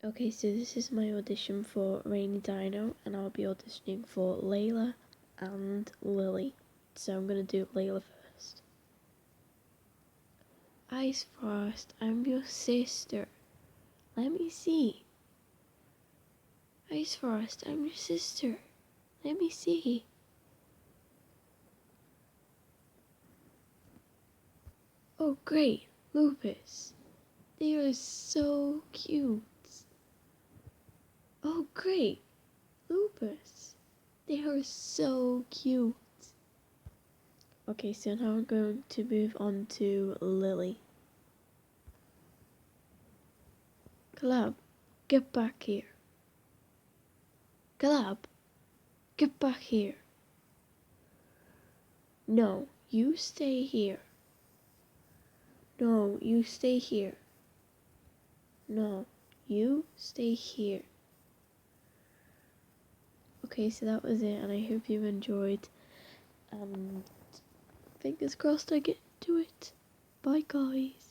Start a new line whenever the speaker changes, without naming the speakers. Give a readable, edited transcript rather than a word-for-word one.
Okay, so this is my audition for Rainy Dino, and I'll be auditioning for Layla and Lily. So I'm gonna do Layla first. Ice Frost, I'm your sister. Let me see. Ice Frost, I'm your sister. Let me see. Oh great, Lupus. They are so cute. Oh great, Lupus. They are so cute. Okay, so now I'm going to move on to Lily. Calab, get back here. Calab, get back here. No, you stay here. No, you stay here. No, you stay here. Okay, so that was it, and I hope you enjoyed. And fingers crossed I get to it. Bye, guys.